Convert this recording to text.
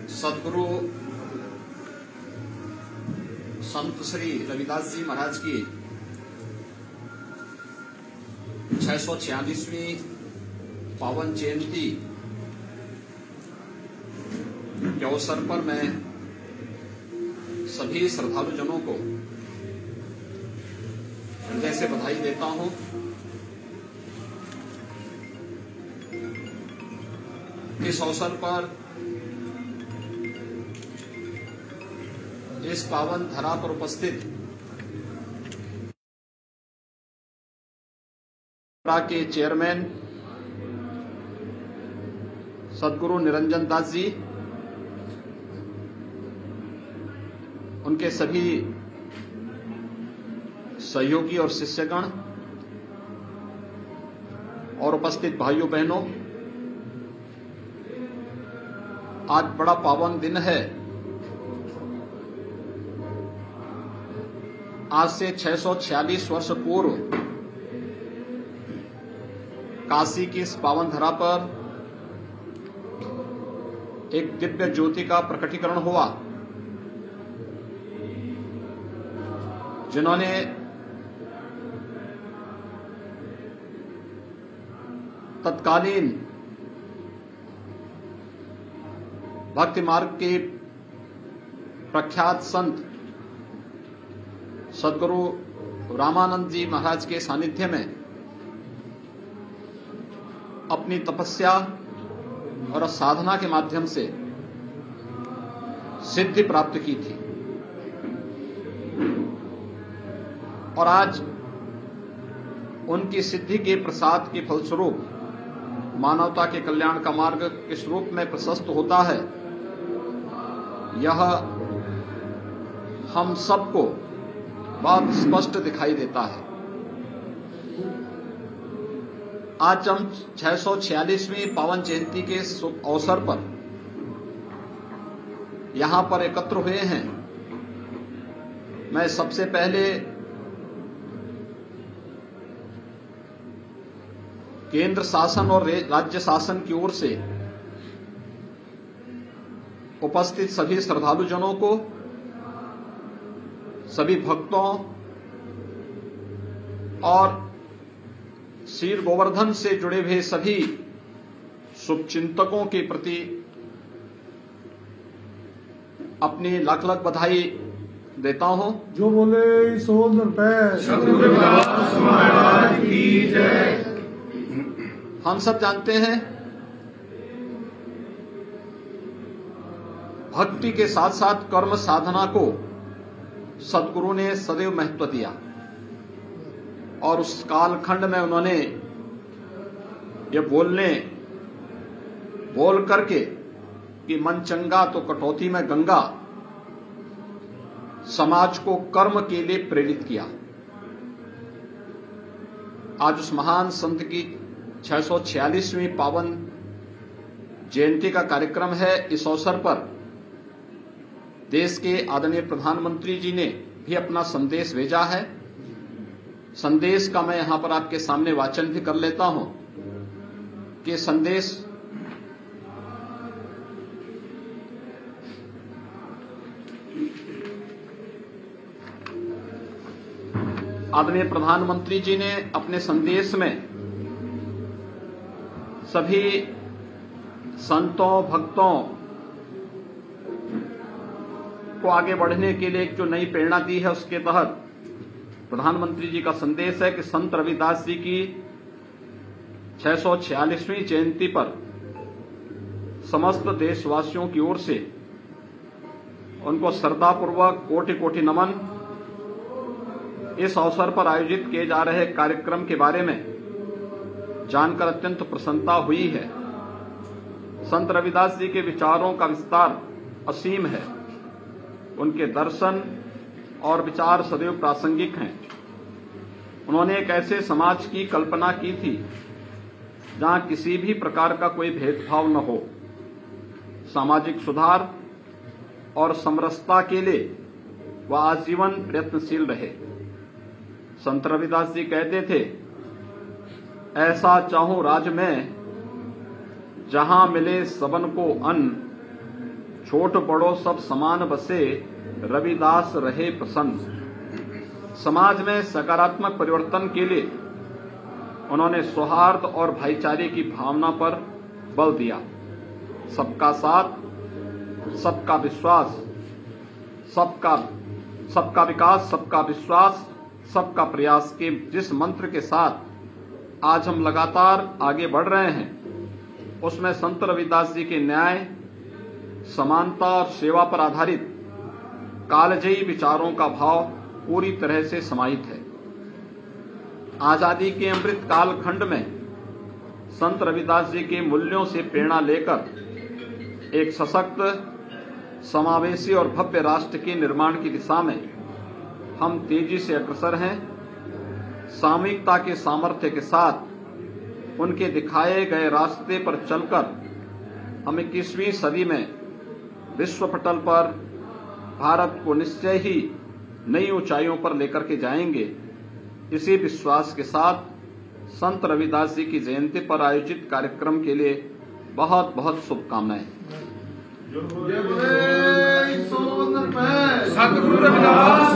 सदगुरु संत श्री रविदास जी महाराज की 646वीं पावन जयंती के अवसर पर मैं सभी श्रद्धालु जनों को हृदय से बधाई देता हूं। इस अवसर पर इस पावन धरा पर उपस्थित के चेयरमैन सदगुरु निरंजन दास जी, उनके सभी सहयोगी और शिष्यगण और उपस्थित भाइयों बहनों, आज बड़ा पावन दिन है। आज से 646 वर्ष पूर्व काशी की इस पावन धरा पर एक दिव्य ज्योति का प्रकटीकरण हुआ, जिन्होंने तत्कालीन भक्ति मार्ग के प्रख्यात संत सदगुरु रामानंद जी महाराज के सानिध्य में अपनी तपस्या और साधना के माध्यम से सिद्धि प्राप्त की थी। और आज उनकी सिद्धि के प्रसाद के फलस्वरूप मानवता के कल्याण का मार्ग किस रूप में प्रशस्त होता है, यह हम सबको बहुत स्पष्ट दिखाई देता है। आज हम 646वीं पावन जयंती के शुभ अवसर पर यहां पर एकत्र हुए हैं। मैं सबसे पहले केंद्र शासन और राज्य शासन की ओर से उपस्थित सभी श्रद्धालु जनों को, सभी भक्तों और श्री गोवर्धन से जुड़े हुए सभी शुभचिंतकों के प्रति अपनी लाख लाख बधाई देता हूं। जो बोले सो नर की जय। हम सब जानते हैं, भक्ति के साथ साथ कर्म साधना को सदगुरु ने सदैव महत्व दिया और उस कालखंड में उन्होंने ये बोल करके कि मन चंगा तो कटौती में गंगा, समाज को कर्म के लिए प्रेरित किया। आज उस महान संत की 646वीं पावन जयंती का कार्यक्रम है। इस अवसर पर देश के आदरणीय प्रधानमंत्री जी ने भी अपना संदेश भेजा है। संदेश का मैं यहां पर आपके सामने वाचन भी कर लेता हूं कि संदेश आदरणीय प्रधानमंत्री जी ने अपने संदेश में सभी संतों भक्तों को आगे बढ़ने के लिए जो नई प्रेरणा दी है, उसके तहत प्रधानमंत्री जी का संदेश है कि संत रविदास जी की 646वीं जयंती पर समस्त देशवासियों की ओर से उनको श्रद्धापूर्वक कोटि कोटि नमन। इस अवसर पर आयोजित किए जा रहे कार्यक्रम के बारे में जानकर अत्यंत प्रसन्नता हुई है। संत रविदास जी के विचारों का विस्तार असीम है। उनके दर्शन और विचार सदैव प्रासंगिक हैं। उन्होंने एक ऐसे समाज की कल्पना की थी जहां किसी भी प्रकार का कोई भेदभाव न हो, सामाजिक सुधार और समरसता के लिए वह आजीवन प्रयत्नशील रहे। संत रविदास जी कहते थे, ऐसा चाहूं राज में जहां मिले सबन को अन्न, छोट बड़ो सब समान बसे, रविदास रहे प्रसन्न। समाज में सकारात्मक परिवर्तन के लिए उन्होंने सौहार्द और भाईचारे की भावना पर बल दिया। सबका साथ, सबका विश्वास, सबका विकास, सबका विश्वास, सबका प्रयास के जिस मंत्र के साथ आज हम लगातार आगे बढ़ रहे हैं, उसमें संत रविदास जी के न्याय, समानता और सेवा पर आधारित कालजयी विचारों का भाव पूरी तरह से समाहित है। आजादी के अमृत कालखंड में संत रविदास जी के मूल्यों से प्रेरणा लेकर एक सशक्त, समावेशी और भव्य राष्ट्र के निर्माण की दिशा में हम तेजी से अग्रसर हैं। सामूहिकता के सामर्थ्य के साथ उनके दिखाए गए रास्ते पर चलकर हम 21वीं सदी में विश्व पटल पर भारत को निश्चय ही नई ऊंचाइयों पर लेकर के जाएंगे। इसी विश्वास के साथ संत रविदास जी की जयंती पर आयोजित कार्यक्रम के लिए बहुत बहुत शुभकामनाएं। सतगुरु रविदास